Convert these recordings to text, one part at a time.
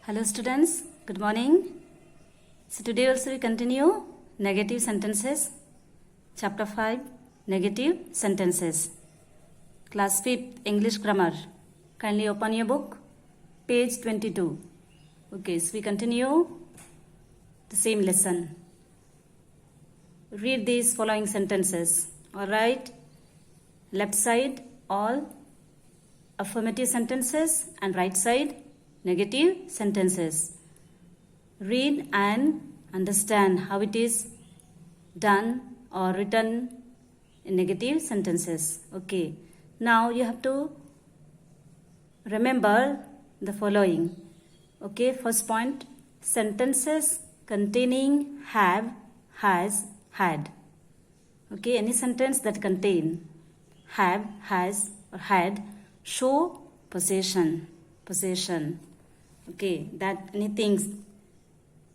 Hello students, good morning. So today also we continue negative sentences. Chapter 5, negative sentences. Class 5th, English grammar. Kindly open your book, page 22. Okay, so we continue the same lesson. Read these following sentences. Alright, left side all affirmative sentences and right side negative sentences. Read and understand how it is done or written in negative sentences. Okay. Now you have to remember the following. Okay. First point. Sentences containing have, has, had. Okay. Any sentence that contain have, has or had show possession. Possession. Okay, that anything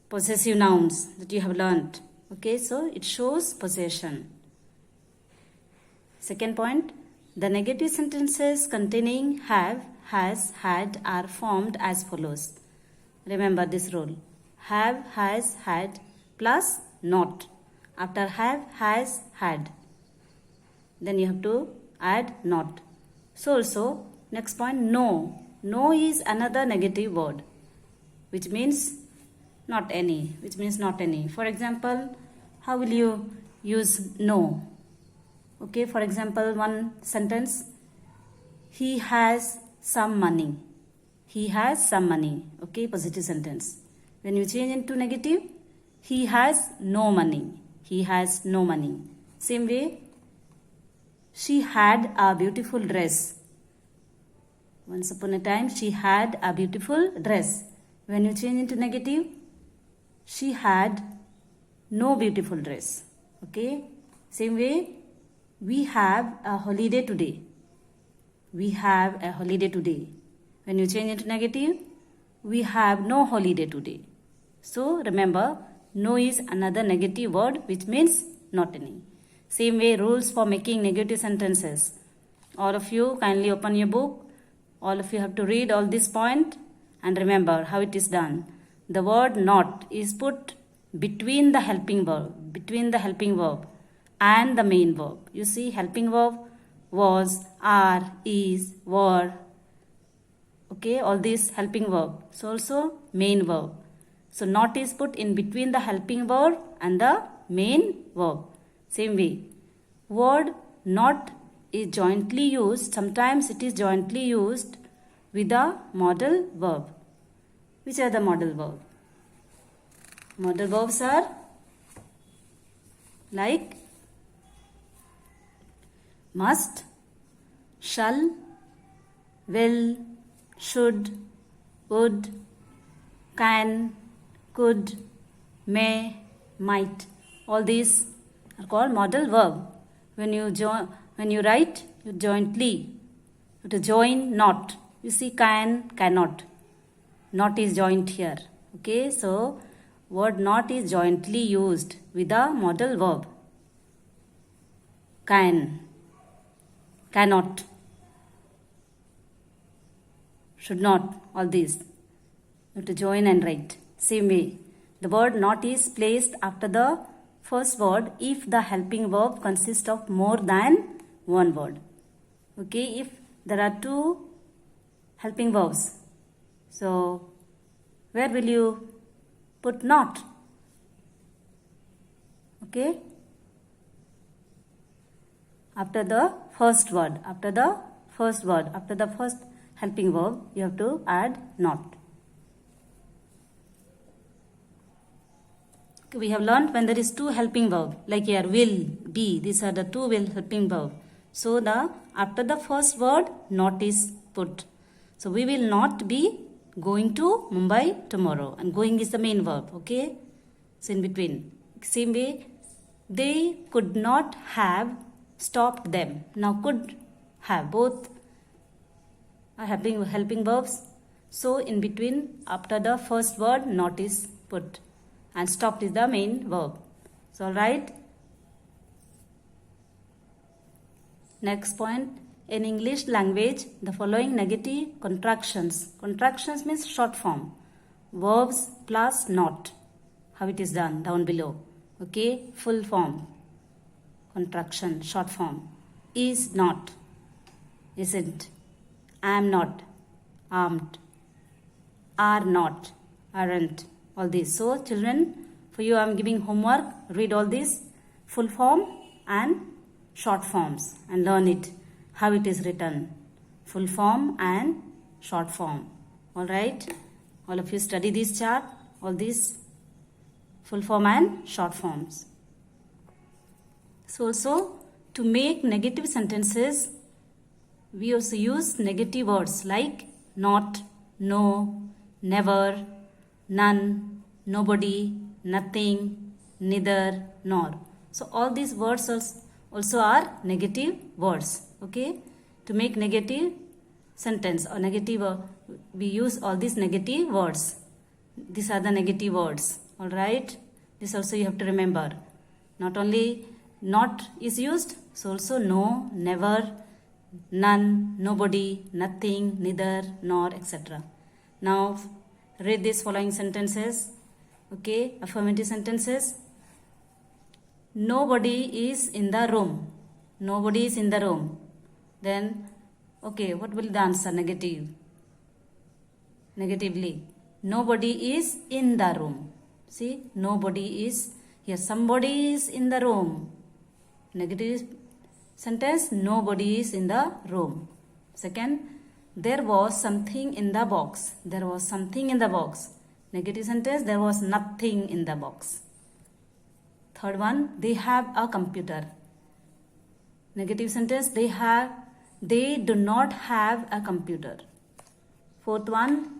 possessive nouns that you have learnt. Okay, so it shows possession. Second point, the negative sentences containing have, has, had are formed as follows. Remember this rule. Have, has, had plus not. After have, has, had. Then you have to add not. So also, next point, no. No is another negative word, which means not any, which means not any. For example, how will you use no? Okay, for example, one sentence, he has some money. He has some money. Okay, positive sentence. When you change into negative, he has no money. He has no money. Same way, she had a beautiful dress. Once upon a time, she had a beautiful dress. When you change into negative, she had no beautiful dress. Okay? Same way, we have a holiday today. We have a holiday today. When you change into negative, we have no holiday today. So, remember, no is another negative word which means not any. Same way, rules for making negative sentences. All of you kindly open your book. All of you have to read all this point and remember how it is done. The word not is put between the helping verb, and the main verb. You see, helping verb was, are, is, were. Okay, all these helping verb. So also main verb. So not is put in between the helping verb and the main verb. Same way. Word not is jointly used. Sometimes it is jointly used with the modal verb. Which are the modal verb? Modal verbs are like must, shall, will, should, would, can, could, may, might. All these are called modal verb. When you write, you jointly. You have to join not. You see can, cannot. Not is joined here. Okay, so word not is jointly used with the modal verb. Can, cannot, should not, all these. You have to join and write. Same way, the word not is placed after the first word if the helping verb consists of more than one word. Okay, if there are two helping verbs, so where will you put not? Okay, after the first word, after the first helping verb, you have to add not. Okay, we have learnt when there is two helping verb, like here will, be, these are the two helping verb. So after the first word, not is put. So we will not be going to Mumbai tomorrow, and going is the main verb. Okay, so in between. Same way, they could not have stopped them. Now could have, both are helping verbs. So in between, after the first word, not is put, and stopped is the main verb. So alright. Next point, in English language, the following negative contractions means short form, verbs plus not. How it is done down below. Okay, full form, contraction, short form. Is not, isn't, am not, aren't, are not, aren't, all these. So children, for you I am giving homework. Read all these full form and short forms and learn it, how it is written. Full form and short form. Alright, all of you study this chart, all these full form and short forms. So also, to make negative sentences, we also use negative words like not, no, never, none, nobody, nothing, neither, nor. So all these words also are negative words. Okay, to make negative sentence or negative, we use all these negative words. These are the negative words. All right, this also you have to remember. Not only not is used, so also no, never, none, nobody, nothing, neither, nor, etc. Now read these following sentences. Okay, affirmative sentences. Nobody is in the room. Nobody is in the room. Then, okay, what will the answer? Negative. Negatively. Nobody is in the room. See, nobody is here. Somebody is in the room. Negative sentence, nobody is in the room. Second, there was something in the box. There was something in the box. Negative sentence, there was nothing in the box. Third one, they have a computer. Negative sentence, they do not have a computer. Fourth one,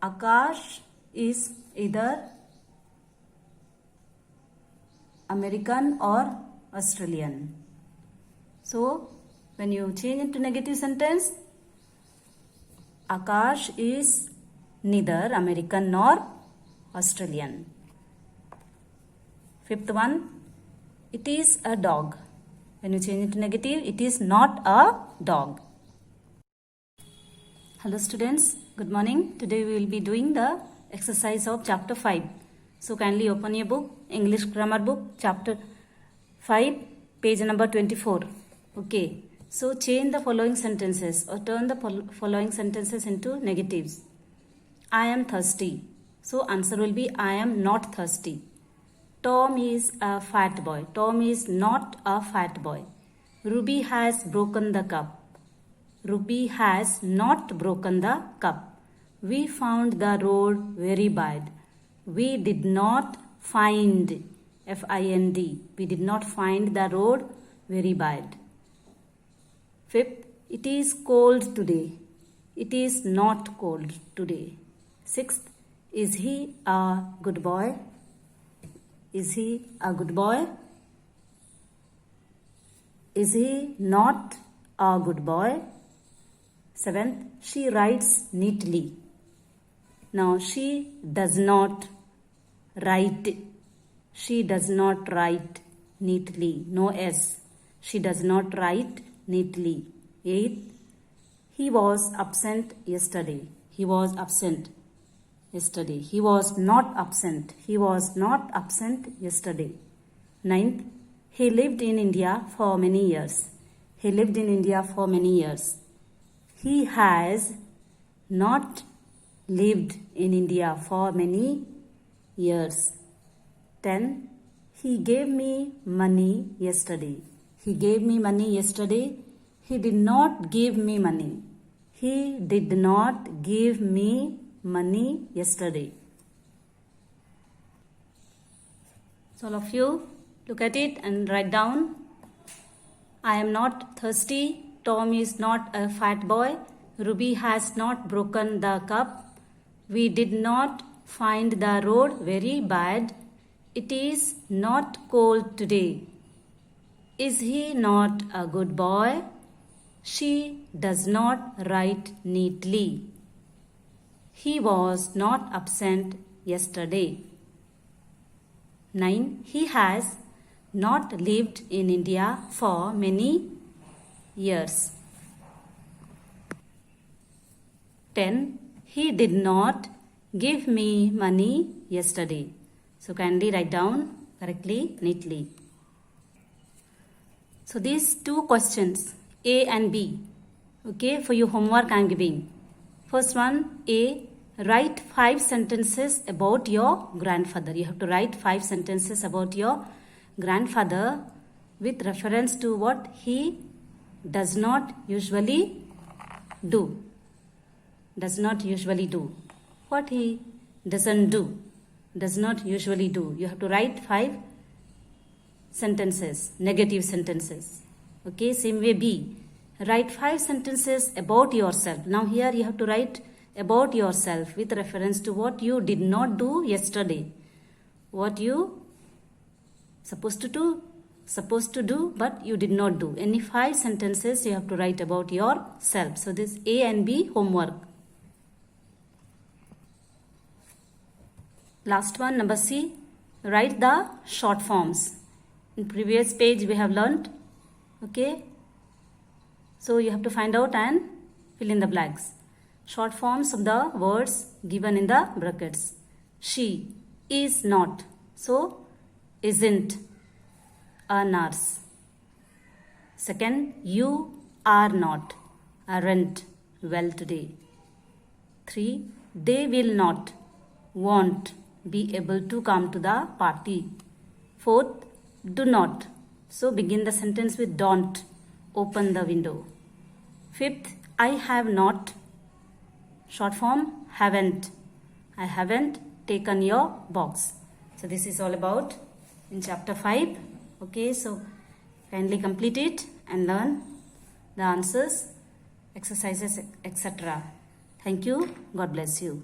Akash is either American or Australian. So, when you change into negative sentence, Akash is neither American nor Australian. Fifth one, it is a dog. When you change into negative, it is not a dog. Hello students, good morning. Today we will be doing the exercise of chapter 5. So kindly open your book, English grammar book, chapter 5, page number 24. Okay, so change the following sentences or turn the following sentences into negatives. I am thirsty. So answer will be I am not thirsty. Tom is a fat boy. Tom is not a fat boy. Ruby has broken the cup. Ruby has not broken the cup. We found the road very bad. We did not find, F-I-N-D. We did not find the road very bad. Fifth, it is cold today. It is not cold today. Sixth, is he a good boy? Is he a good boy? Is he not a good boy? Seventh, she writes neatly. Now, she does not write. She does not write neatly. No S. She does not write neatly. Eighth, he was absent yesterday. He was absent yesterday. He was not absent. He was not absent yesterday. Ninth, he lived in India for many years. He lived in India for many years. He has not lived in India for many years. 10. He gave me money yesterday. He gave me money yesterday. He did not give me money. He did not give me money yesterday. So all of you look at it and write down. I am not thirsty. Tom is not a fat boy. Ruby has not broken the cup. We did not find the road very bad. It is not cold today. Is he not a good boy? She does not write neatly. He was not absent yesterday. 9. He has not lived in India for many years. 10. He did not give me money yesterday. So kindly write down correctly, neatly. So these two questions, A and B, okay, for your homework I am giving. First one, A, write 5 sentences about your grandfather. You have to write 5 sentences about your grandfather with reference to what he does not usually do. Does not usually do. What he doesn't do. Does not usually do. You have to write 5 sentences, negative sentences. Okay, same way B. Write 5 sentences about yourself. Now here you have to write about yourself with reference to what you did not do yesterday. What you supposed to do but you did not do. Any 5 sentences you have to write about yourself. So this A and B homework. Last one, number C. Write the short forms. In previous page we have learnt. Okay. So you have to find out and fill in the blanks. Short forms of the words given in the brackets. She is not. So isn't. A nurse. Second, you are not. Aren't well today. 3. They will not. Won't be able to come to the party. 4th, do not. So begin the sentence with don't. Open the window. 5th, I have not. Short form, haven't. I haven't taken your box. So this is all about in chapter 5. Okay, so kindly complete it and learn the answers, exercises, etc. Thank you. God bless you.